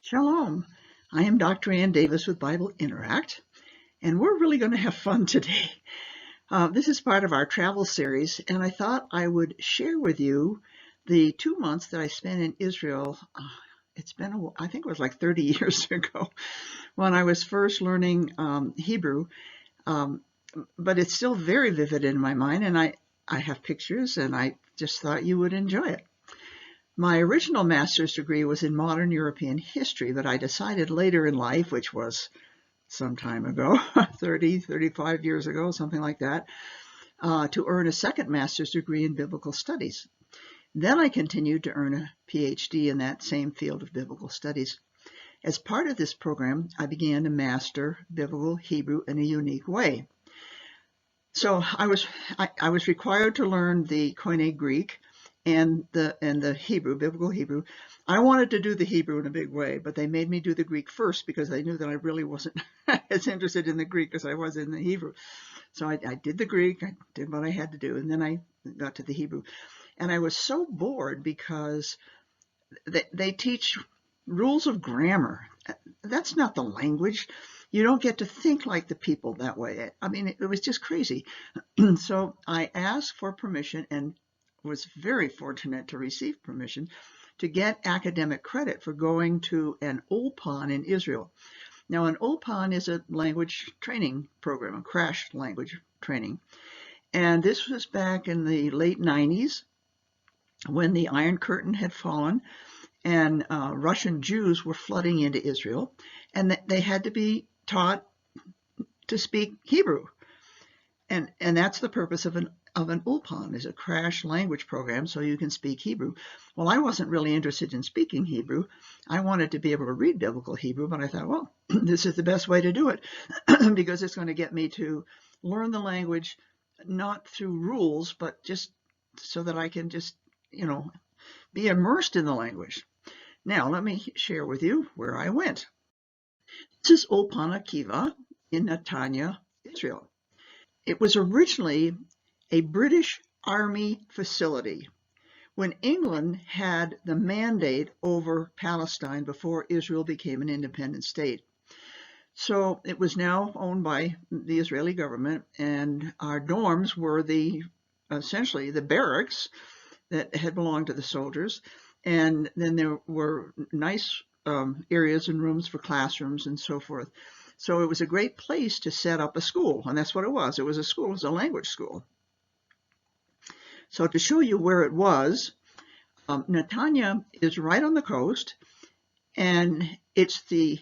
Shalom. I am Dr. Ann Davis with Bible Interact, and we're really going to have fun today. This is part of our travel series, and I thought I would share with you the 2 months that I spent in Israel. It's been, I think it was like 30 years ago when I was first learning Hebrew, but it's still very vivid in my mind, and I have pictures, and I just thought you would enjoy it. My original master's degree was in modern European history, but I decided later in life, which was some time ago, 30, 35 years ago, something like that, to earn a second master's degree in biblical studies. Then I continued to earn a PhD in that same field of biblical studies. As part of this program, I began to master biblical Hebrew in a unique way. So I was required to learn the Koine Greek and the Hebrew, biblical Hebrew. I wanted to do the Hebrew in a big way, but they made me do the Greek first because they knew that I really wasn't as interested in the Greek as I was in the Hebrew. So I did the Greek, I did what I had to do, and then I got to the Hebrew. And I was so bored because they teach rules of grammar. That's not the language. You don't get to think like the people that way. I mean, it was just crazy. So I asked for permission and was very fortunate to receive permission to get academic credit for going to an ulpan in Israel. Now, an ulpan is a language training program, a crash language training. And this was back in the late 90s when the Iron Curtain had fallen and Russian Jews were flooding into Israel, and they had to be taught to speak Hebrew. And that's the purpose of an ulpan, is a crash language program so you can speak Hebrew. Well, I wasn't really interested in speaking Hebrew. I wanted to be able to read biblical Hebrew, but I thought, well, this is the best way to do it because it's going to get me to learn the language not through rules, but just so that I can just, be immersed in the language. Now, let me share with you where I went. This is Ulpan Akiva in Netanya, Israel. It was originally a British Army facility when England had the mandate over Palestine before Israel became an independent state. So it was now owned by the Israeli government, and our dorms were essentially the barracks that had belonged to the soldiers. And then there were nice areas and rooms for classrooms and so forth. So it was a great place to set up a school, and that's what it was. It was a school, it was a language school. So to show you where it was, Netanya is right on the coast, and it's the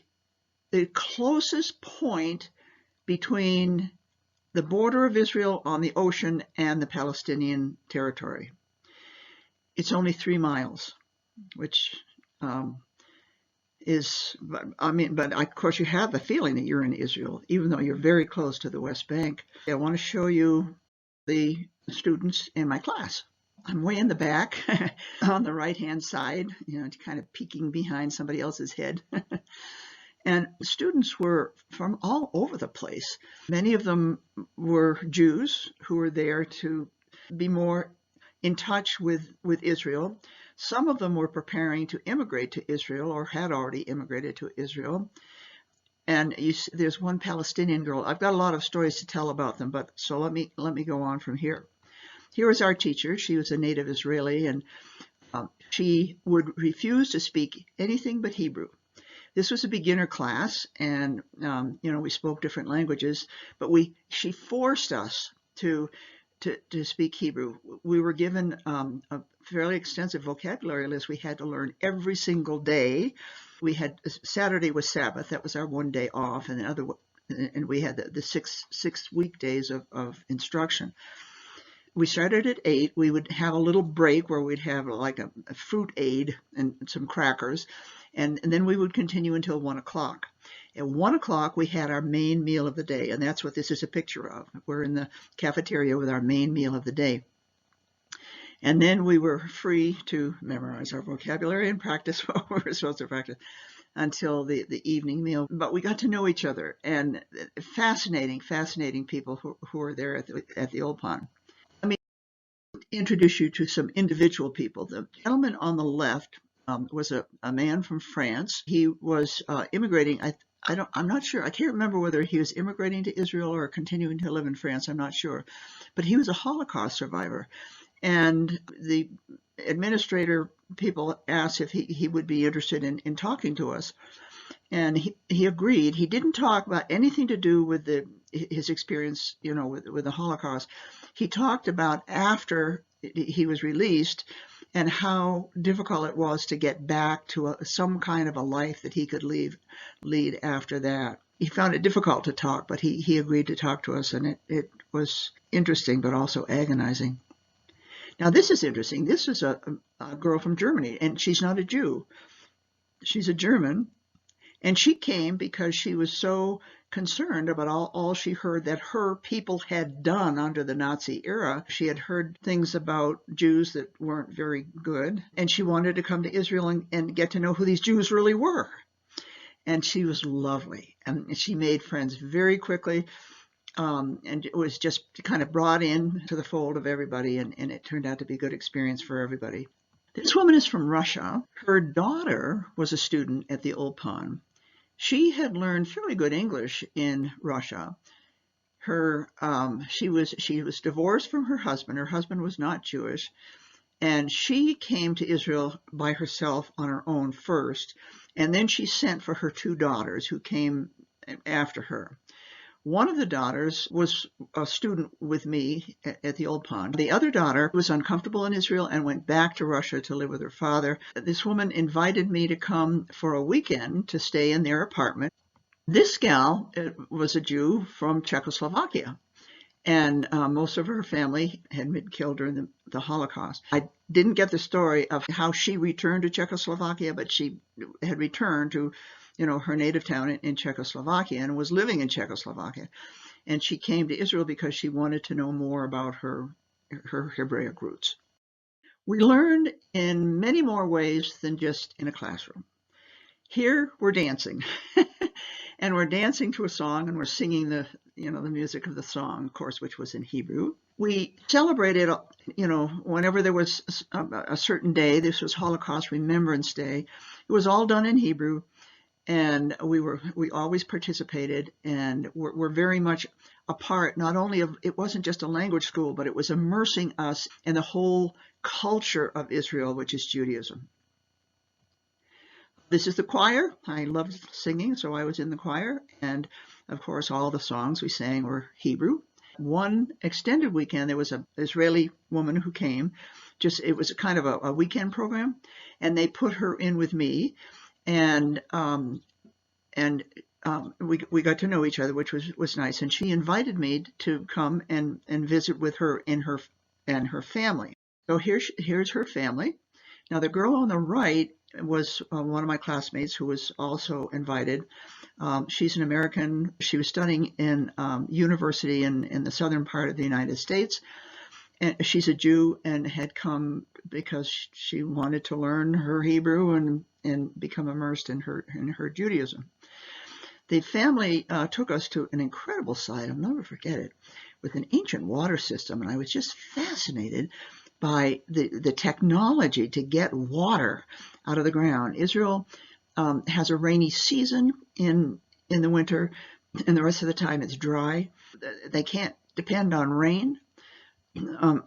closest point between the border of Israel on the ocean and the Palestinian territory. It's only 3 miles, which but of course you have the feeling that you're in Israel, even though you're very close to the West Bank. I want to show you the students in my class. I'm way in the back on the right-hand side, kind of peeking behind somebody else's head. And students were from all over the place. Many of them were Jews who were there to be more in touch with Israel. Some of them were preparing to immigrate to Israel or had already immigrated to Israel. And there's one Palestinian girl. I've got a lot of stories to tell about them, but so let me go on from here. Here is our teacher. She was a native Israeli, and she would refuse to speak anything but Hebrew. This was a beginner class, and we spoke different languages, but she forced us to speak Hebrew. We were given a fairly extensive vocabulary list we had to learn every single day. We had Saturday was Sabbath, that was our one day off, and we had the six weekdays of instruction. We started at 8. We would have a little break where we'd have like a fruit aid and some crackers, and then we would continue until 1 o'clock. At 1 o'clock, we had our main meal of the day, and that's what this is a picture of. We're in the cafeteria with our main meal of the day. And then we were free to memorize our vocabulary and practice what we were supposed to practice until the evening meal. But we got to know each other, and fascinating people who were there at the ulpan. Let me introduce you to some individual people. The gentleman on the left was a man from France. He was immigrating. I'm not sure. I can't remember whether he was immigrating to Israel or continuing to live in France. I'm not sure. But he was a Holocaust survivor. And the administrator people asked if he would be interested in talking to us. And he agreed. He didn't talk about anything to do with his experience, with the Holocaust. He talked about after he was released and how difficult it was to get back to some kind of a life that he could lead after that. He found it difficult to talk, but he agreed to talk to us, and it was interesting but also agonizing. Now, this is interesting. This is a girl from Germany, and she's not a Jew. She's a German, and she came because she was so concerned about all she heard that her people had done under the Nazi era. She had heard things about Jews that weren't very good, and she wanted to come to Israel and get to know who these Jews really were. And she was lovely, and she made friends very quickly. And it was just kind of brought in to the fold of everybody, and it turned out to be a good experience for everybody. This woman is from Russia. Her daughter was a student at the Ulpan. She had learned fairly good English in Russia. She was divorced from her husband. Her husband was not Jewish, and she came to Israel by herself on her own first, and then she sent for her two daughters who came after her. One of the daughters was a student with me at the Ulpan. The other daughter was uncomfortable in Israel and went back to Russia to live with her father. This woman invited me to come for a weekend to stay in their apartment. This gal was a Jew from Czechoslovakia, and most of her family had been killed during the Holocaust. I didn't get the story of how she returned to Czechoslovakia, but she had returned to her native town in Czechoslovakia and was living in Czechoslovakia. And she came to Israel because she wanted to know more about her Hebraic roots. We learned in many more ways than just in a classroom. Here we're dancing, and we're dancing to a song, and we're singing the music of the song, of course, which was in Hebrew. We celebrated, whenever there was a certain day. This was Holocaust Remembrance Day. It was all done in Hebrew. And we always participated, and we're very much a part, not only of, it wasn't just a language school, but it was immersing us in the whole culture of Israel, which is Judaism. This is the choir. I loved singing, so I was in the choir. And of course, all the songs we sang were Hebrew. One extended weekend, there was an Israeli woman who came. It was kind of a weekend program, and they put her in with me. And we got to know each other, which was nice. And she invited me to come and visit with her and her family. So here's her family. Now the girl on the right was one of my classmates who was also invited. She's an American. She was studying in university in the southern part of the United States. And she's a Jew and had come because she wanted to learn her Hebrew and become immersed in her Judaism. The family took us to an incredible site, I'll never forget it, with an ancient water system, and I was just fascinated by the technology to get water out of the ground. Israel has a rainy season in the winter, and the rest of the time it's dry. They can't depend on rain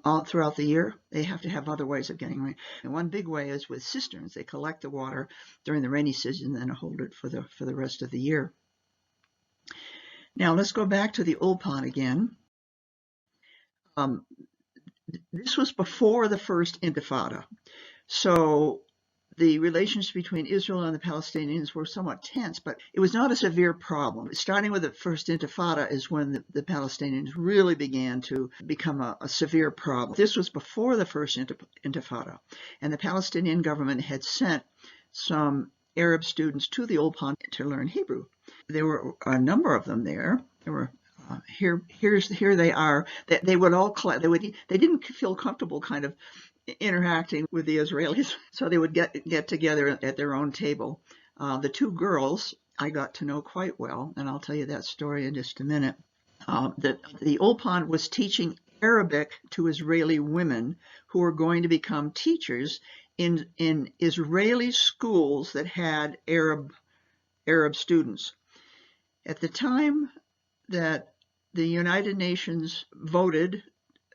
all throughout the year. They have to have other ways of getting rain. And one big way is with cisterns. They collect the water during the rainy season and then hold it for the rest of the year. Now let's go back to the Ulpan again. This was before the first Intifada. So the relations between Israel and the Palestinians were somewhat tense, but it was not a severe problem. Starting with the first Intifada is when the Palestinians really began to become a severe problem. This was before the first Intifada, and the Palestinian government had sent some Arab students to the Ulpan to learn Hebrew. There were a number of them there. There were here they are. They would all they didn't feel comfortable kind of interacting with the Israelis, so they would get together at their own table. The two girls I got to know quite well, and I'll tell you that story in just a minute. The Ulpan was teaching Arabic to Israeli women who were going to become teachers in Israeli schools that had Arab students. At the time that the United Nations voted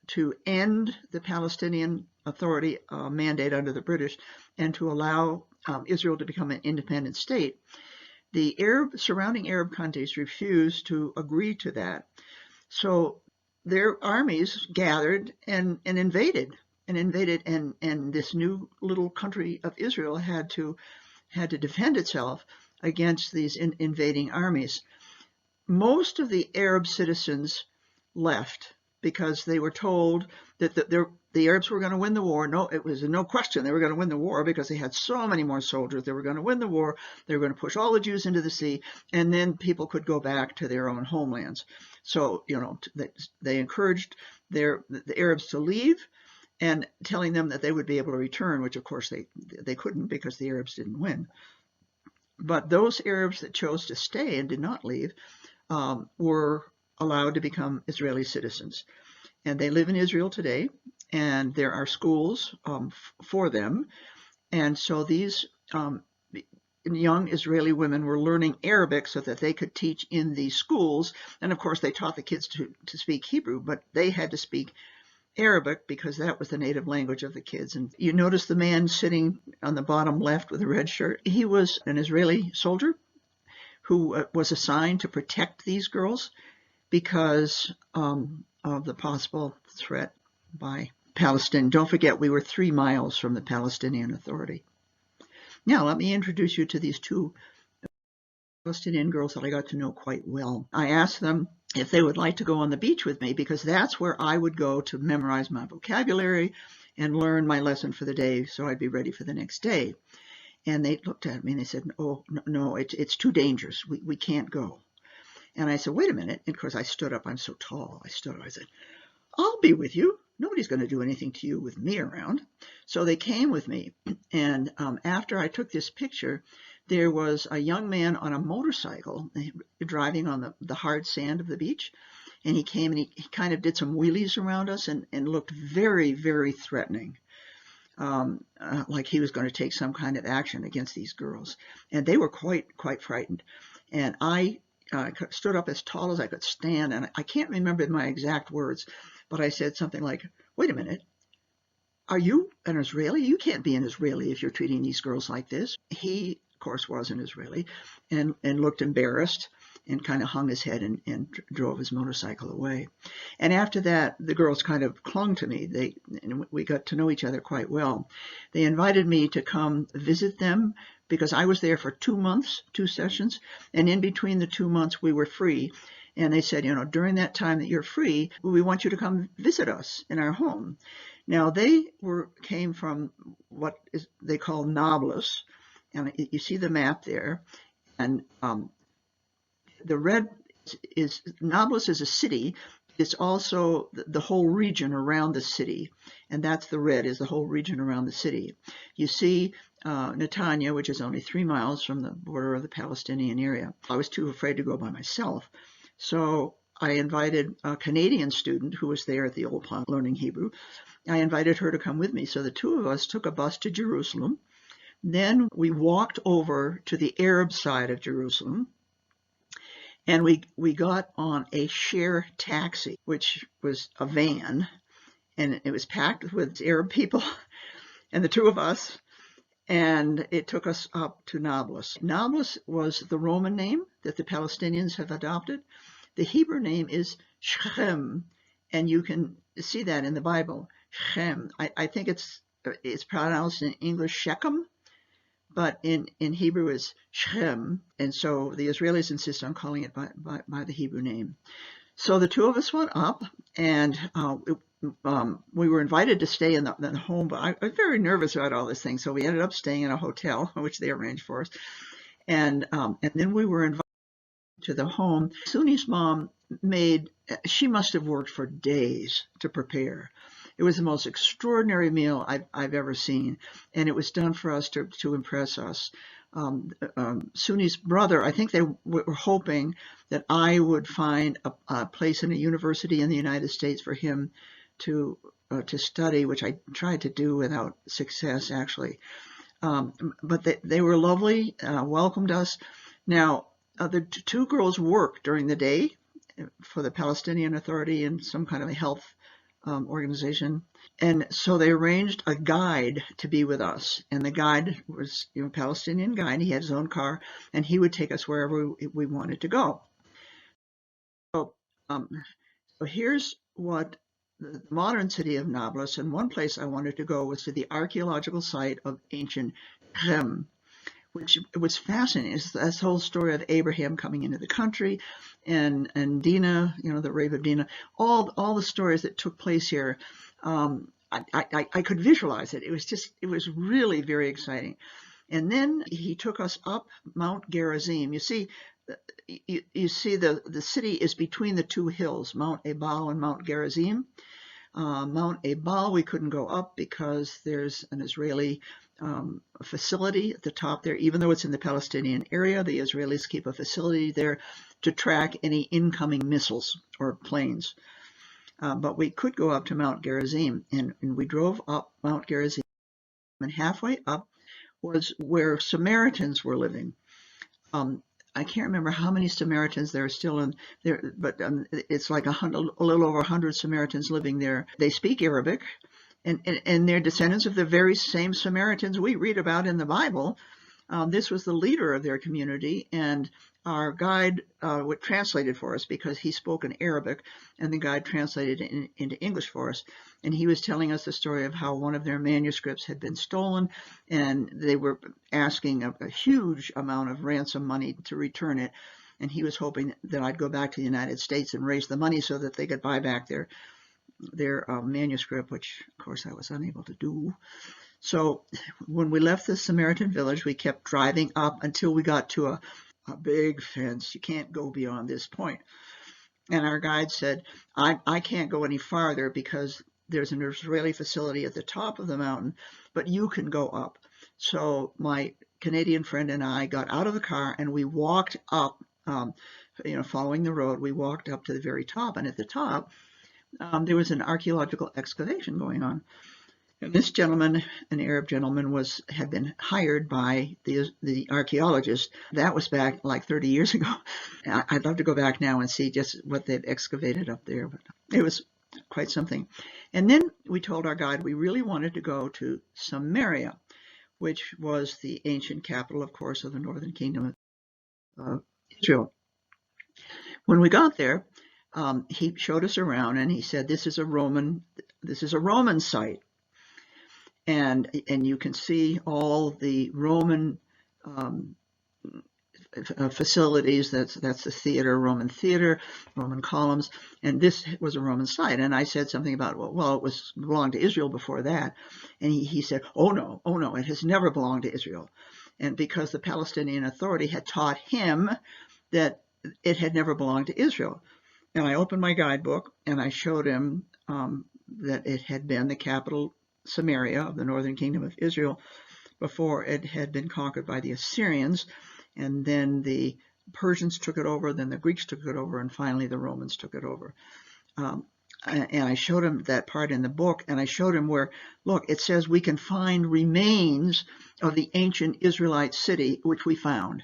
to end the Palestinian Authority mandate under the British and to allow Israel to become an independent state, the surrounding Arab countries refused to agree to that. So their armies gathered and invaded, and this new little country of Israel had to defend itself against these invading armies. Most of the Arab citizens left because they were told that the Arabs were going to win the war. No, it was no question they were going to win the war because they had so many more soldiers. They were going to win the war. They were going to push all the Jews into the sea, and then people could go back to their own homelands. So, they encouraged the Arabs to leave, and telling them that they would be able to return, which of course they couldn't because the Arabs didn't win. But those Arabs that chose to stay and did not leave were allowed to become Israeli citizens. And they live in Israel today, and there are schools for them. And so these young Israeli women were learning Arabic so that they could teach in these schools. And of course, they taught the kids to speak Hebrew, but they had to speak Arabic because that was the native language of the kids. And you notice the man sitting on the bottom left with a red shirt. He was an Israeli soldier who was assigned to protect these girls because of the possible threat by Palestine. Don't forget, we were 3 miles from the Palestinian Authority. Now, let me introduce you to these 2 Palestinian girls that I got to know quite well. I asked them if they would like to go on the beach with me because that's where I would go to memorize my vocabulary and learn my lesson for the day so I'd be ready for the next day. And they looked at me and they said, oh, no, it's too dangerous. We can't go. And I said, wait a minute. And of course, I stood up. I'm so tall. I stood up. I said, I'll be with you. Nobody's going to do anything to you with me around. So they came with me. And after I took this picture, there was a young man on a motorcycle driving on the hard sand of the beach. And he came and he kind of did some wheelies around us and looked very, very threatening. Like he was going to take some kind of action against these girls. And they were quite frightened. And I stood up as tall as I could stand, and I can't remember my exact words, but I said something like, wait a minute, are you an Israeli? You can't be an Israeli if you're treating these girls like this. He, of course, was an Israeli and looked embarrassed and kind of hung his head and drove his motorcycle away. And after that, the girls kind of clung to me. And we got to know each other quite well. They invited me to come visit them because I was there for 2 months, 2 sessions, and in between the 2 months we were free. And they said, during that time that you're free, we want you to come visit us in our home. Now they came from what they call Nablus, and you see the map there, and the red is Nablus is a city. It's also the whole region around the city, and that's the red is the whole region around the city. You see Netanya, which is only 3 miles from the border of the Palestinian area. I was too afraid to go by myself, so I invited a Canadian student who was there at the old plant learning Hebrew. I invited her to come with me, so the 2 of us took a bus to Jerusalem. Then we walked over to the Arab side of Jerusalem. And we got on a share taxi, which was a van, and it was packed with Arab people and the 2 of us, and it took us up to Nablus. Nablus was the Roman name that the Palestinians have adopted. The Hebrew name is Shechem, and you can see that in the Bible, Shechem. I think it's pronounced in English Shechem, but in Hebrew is Shechem, and so the Israelis insist on calling it by the Hebrew name. So the 2 of us went up, and we were invited to stay in the home, but I was very nervous about all this thing, so we ended up staying in a hotel, which they arranged for us, and then we were invited to the home. Suni's mom she must have worked for days to prepare. It was the most extraordinary meal I've ever seen, and it was done for us to impress us. Suni's brother, I think they were hoping that I would find a place in a university in the United States for him to to study, which I tried to do without success, actually. But they were lovely, welcomed us. Now, the two girls worked during the day for the Palestinian Authority and some kind of a health organization. And so they arranged a guide to be with us. And the guide was, a Palestinian guide. He had his own car, and he would take us wherever we wanted to go. So, so here's what the modern city of Nablus, and one place I wanted to go was to the archaeological site of ancient Shem, which was fascinating. It's this whole story of Abraham coming into the country, and Dinah, the rape of Dinah, all the stories that took place here. I could visualize it. It was really very exciting. And then he took us up Mount Gerizim. You see the city is between the two hills, Mount Ebal and Mount Gerizim. Mount Ebal we couldn't go up because there's an Israeli facility at the top there. Even though it's in the Palestinian area, the Israelis keep a facility there to track any incoming missiles or planes. But we could go up to Mount Gerizim, and we drove up Mount Gerizim, and halfway up was where Samaritans were living. I can't remember how many Samaritans there are still in there, but it's like a little over 100 Samaritans living there. They speak Arabic, and they're descendants of the very same Samaritans we read about in the Bible. This was the leader of their community, and our guide translated for us because he spoke in Arabic, and the guide translated it into English for us. And he was telling us the story of how one of their manuscripts had been stolen, and they were asking a huge amount of ransom money to return it. And he was hoping that I'd go back to the United States and raise the money so that they could buy back their manuscript, which, of course, I was unable to do. So when we left the Samaritan village, we kept driving up until we got to a big fence. You can't go beyond this point. And our guide said, I can't go any farther because there's an Israeli facility at the top of the mountain, but you can go up. So my Canadian friend and I got out of the car and we walked up, following the road. We walked up to the very top, and at the top, there was an archaeological excavation going on. And this gentleman, an Arab gentleman, had been hired by the archaeologist. That was back like 30 years ago. I'd love to go back now and see just what they've excavated up there, but it was quite something. And then we told our guide we really wanted to go to Samaria, which was the ancient capital, of course, of the northern kingdom of Israel. When we got there, he showed us around, and he said, "This is a Roman site." And you can see all the Roman facilities. That's the theater, Roman theater, Roman columns, and this was a Roman site. And I said something about, well, it belonged to Israel before that. And he said, oh no, it has never belonged to Israel. And because the Palestinian Authority had taught him that it had never belonged to Israel. And I opened my guidebook and I showed him that it had been the capital, Samaria, of the northern kingdom of Israel, before it had been conquered by the Assyrians, and then the Persians took it over, then the Greeks took it over, and finally the Romans took it over. And I showed him that part in the book, and I showed him where, look, it says we can find remains of the ancient Israelite city, which we found.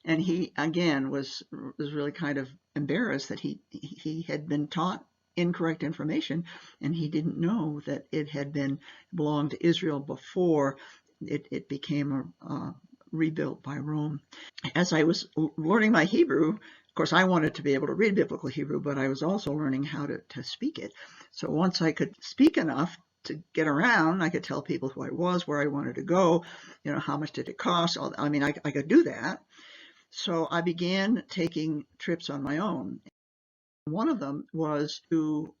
And he, again, was really kind of embarrassed that he had been taught incorrect information, and he didn't know that it had belonged to Israel before it became rebuilt by Rome. As I was learning my Hebrew, of course, I wanted to be able to read biblical Hebrew, but I was also learning how to speak it. So once I could speak enough to get around, I could tell people who I was, where I wanted to go, how much did it cost. I could do that. So I began taking trips on my own. One of them was to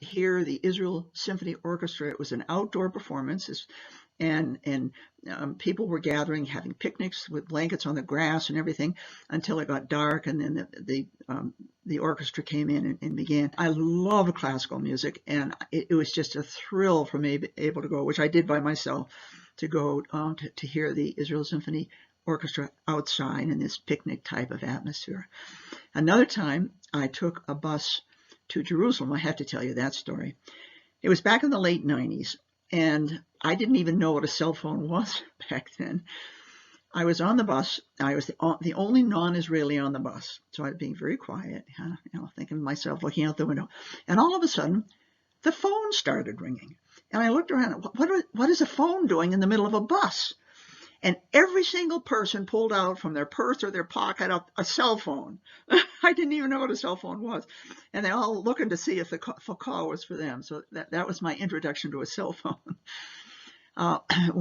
hear the Israel Symphony Orchestra. It was an outdoor performance, and people were gathering, having picnics with blankets on the grass and everything until it got dark, and then the orchestra came in and began. I love classical music, and it was just a thrill for me to be able to go, which I did by myself, to go to hear the Israel Symphony Orchestra outside in this picnic type of atmosphere. Another time, I took a bus to Jerusalem. I have to tell you that story. It was back in the late 90s, and I didn't even know what a cell phone was back then. I was on the bus. I was the only non-Israeli on the bus, so I was being very quiet, thinking to myself, looking out the window. And all of a sudden, the phone started ringing. And I looked around, what is a phone doing in the middle of a bus? And every single person pulled out from their purse or their pocket a cell phone. I didn't even know what a cell phone was. And they all looking to see if the call was for them. So that was my introduction to a cell phone.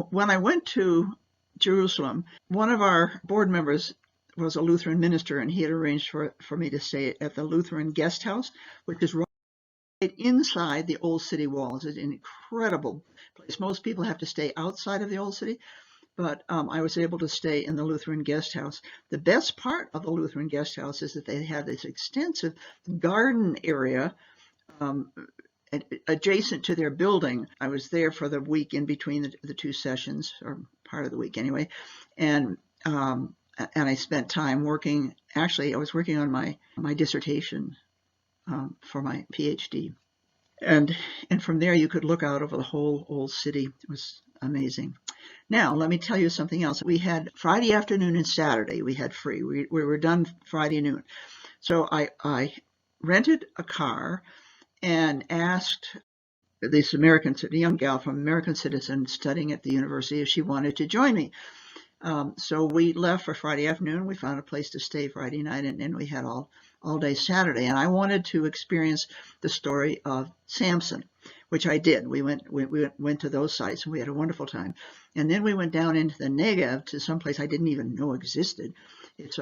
When I went to Jerusalem, one of our board members was a Lutheran minister, and he had arranged for me to stay at the Lutheran guest house, which is right inside the old city walls. It's an incredible place. Most people have to stay outside of the old city, but I was able to stay in the Lutheran guest house. The best part of the Lutheran guest house is that they have this extensive garden area adjacent to their building. I was there for the week in between the two sessions, or part of the week anyway, and I spent time working. Actually, I was working on my dissertation for my PhD, and from there you could look out over the whole old city. It was amazing. Now let me tell you something else. We had Friday afternoon and Saturday we had free. We were done Friday noon, so I rented a car and asked this a young gal from American Citizen studying at the university, if she wanted to join me. So we left for Friday afternoon. We found a place to stay Friday night, and then we had all day Saturday. And I wanted to experience the story of Samson, which I did. We went to those sites, and we had a wonderful time. And then we went down into the Negev to some place I didn't even know existed. It's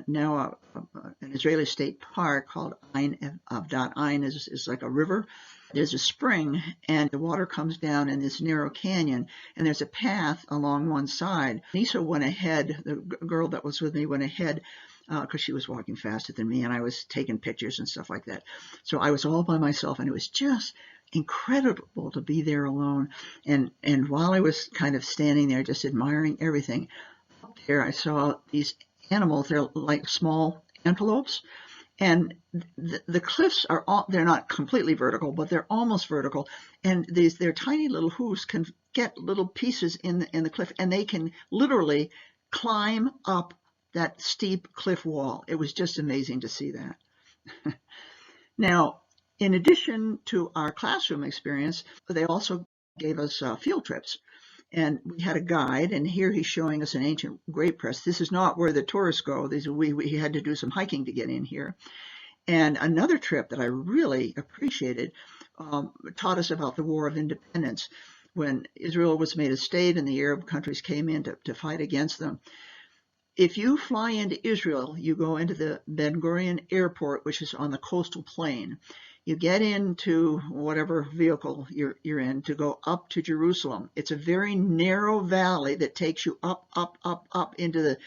now an Israeli state park called Ein Avdat. Ein is like a river. There's a spring, and the water comes down in this narrow canyon, and there's a path along one side. Nisa went ahead. The girl that was with me went ahead because she was walking faster than me, and I was taking pictures and stuff like that. So I was all by myself, and it was just incredible to be there alone. And while I was kind of standing there just admiring everything, up there I saw these animals. They're like small antelopes. And the cliffs they're not completely vertical, but they're almost vertical. And their tiny little hoofs can get little pieces in the cliff, and they can literally climb up that steep cliff wall. It was just amazing to see that. Now, in addition to our classroom experience, they also gave us field trips. And we had a guide, and here he's showing us an ancient grape press. This is not where the tourists go. We had to do some hiking to get in here. And another trip that I really appreciated taught us about the War of Independence, when Israel was made a state and the Arab countries came in to fight against them. If you fly into Israel, you go into the Ben Gurion airport, which is on the coastal plain. You get into whatever vehicle you're in to go up to Jerusalem. It's a very narrow valley that takes you up into the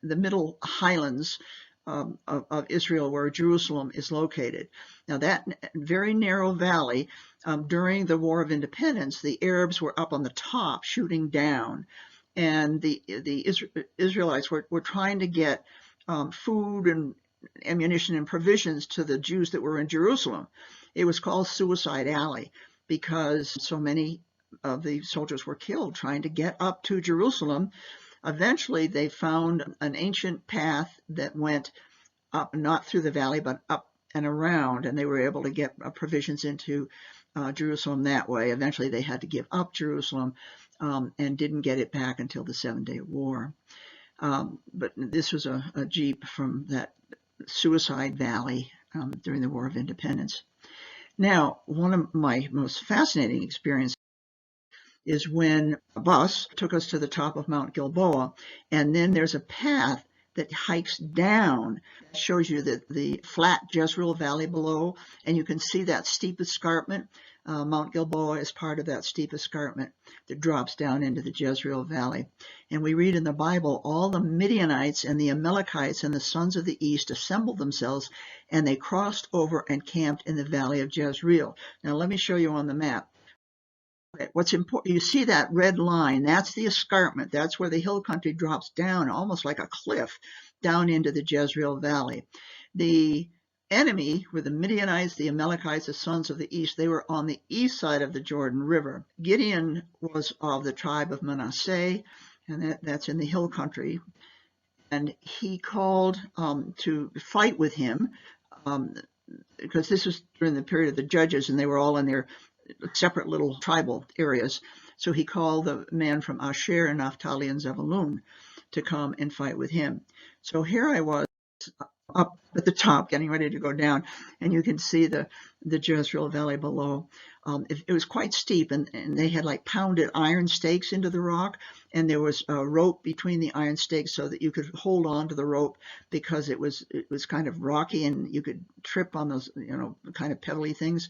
middle highlands of Israel, where Jerusalem is located. Now, that very narrow valley, during the War of Independence, the Arabs were up on the top shooting down, and the Israelites were trying to get food and ammunition and provisions to the Jews that were in Jerusalem. It was called Suicide Alley because so many of the soldiers were killed trying to get up to Jerusalem. Eventually, they found an ancient path that went up, not through the valley, but up and around, and they were able to get provisions into Jerusalem that way. Eventually, they had to give up Jerusalem and didn't get it back until the 7-Day War. But this was a jeep from that Suicide Valley during the War of Independence. Now, one of my most fascinating experiences is when a bus took us to the top of Mount Gilboa, and then there's a path that hikes down. It shows you the flat Jezreel Valley below, and you can see that steep escarpment. Mount Gilboa is part of that steep escarpment that drops down into the Jezreel Valley. And we read in the Bible, all the Midianites and the Amalekites and the sons of the east assembled themselves, and they crossed over and camped in the valley of Jezreel. Now let me show you on the map. What's important, you see that red line, that's the escarpment. That's where the hill country drops down almost like a cliff down into the Jezreel Valley. The enemy were the Midianites, the Amalekites, the sons of the east. They were on the east side of the Jordan River. Gideon was of the tribe of Manasseh, and that's in the hill country. And he called to fight with him, because this was during the period of the judges, and they were all in their separate little tribal areas. So he called the man from Asher and Naphtali and Zebulun to come and fight with him. So here I was up at the top, getting ready to go down, and you can see the Jezreel Valley below. It was quite steep, and they had like pounded iron stakes into the rock, and there was a rope between the iron stakes so that you could hold on to the rope, because it was kind of rocky, and you could trip on those kind of pebbly things.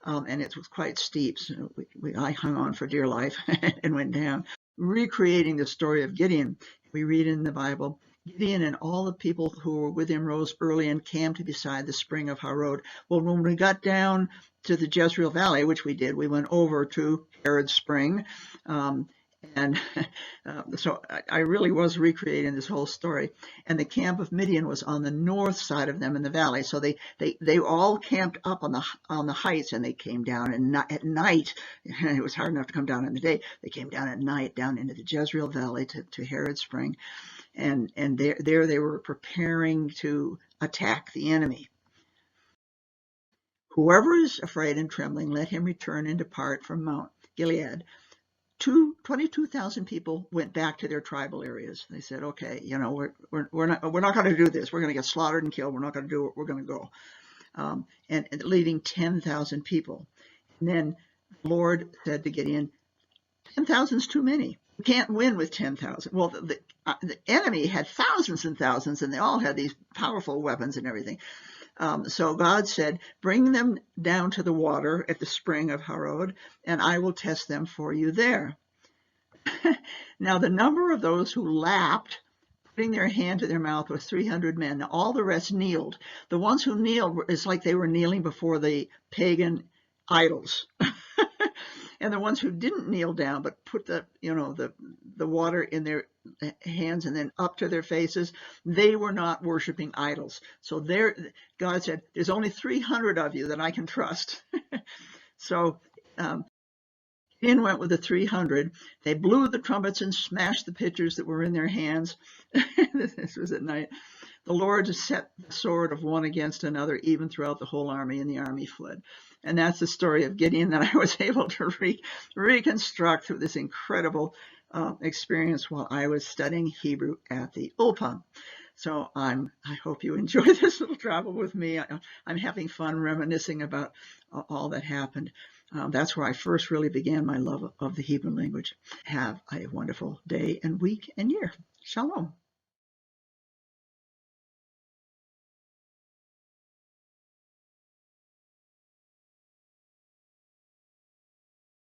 And it was quite steep, so I hung on for dear life and went down. Recreating the story of Gideon, we read in the Bible, Gideon and all the people who were with him rose early and camped beside the spring of Harod. Well, when we got down to the Jezreel Valley, which we did, we went over to Herod's spring. So I really was recreating this whole story. And the camp of Midian was on the north side of them in the valley. So they all camped up on the heights, and they came down at night. It was hard enough to come down in the day. They came down at night down into the Jezreel Valley to Herod's spring. And there they were preparing to attack the enemy. Whoever is afraid and trembling, let him return and depart from Mount Gilead. 22,000 people went back to their tribal areas. They said, okay, we're not going to do this. We're going to get slaughtered and killed. We're not going to do it. We're going to go. And leaving 10,000 people. And then the Lord said to Gideon, 10,000 is too many. You can't win with 10,000. Well, the enemy had thousands and thousands, and they all had these powerful weapons and everything. So God said, bring them down to the water at the spring of Harod, and I will test them for you there. Now, the number of those who lapped, putting their hand to their mouth, was 300 men. Now, all the rest kneeled. The ones who kneeled, it's like they were kneeling before the pagan idols. And the ones who didn't kneel down but put the water in their hands and then up to their faces, they were not worshiping idols. So God said, there's only 300 of you that I can trust. So Gideon went with the 300. They blew the trumpets and smashed the pitchers that were in their hands. This was at night. The Lord set the sword of one against another, even throughout the whole army, and the army fled. And that's the story of Gideon that I was able to reconstruct through this incredible experience while I was studying Hebrew at the Ulpan. So I hope you enjoy this little travel with me. I'm having fun reminiscing about all that happened. That's where I first really began my love of the Hebrew language. Have a wonderful day and week and year. Shalom.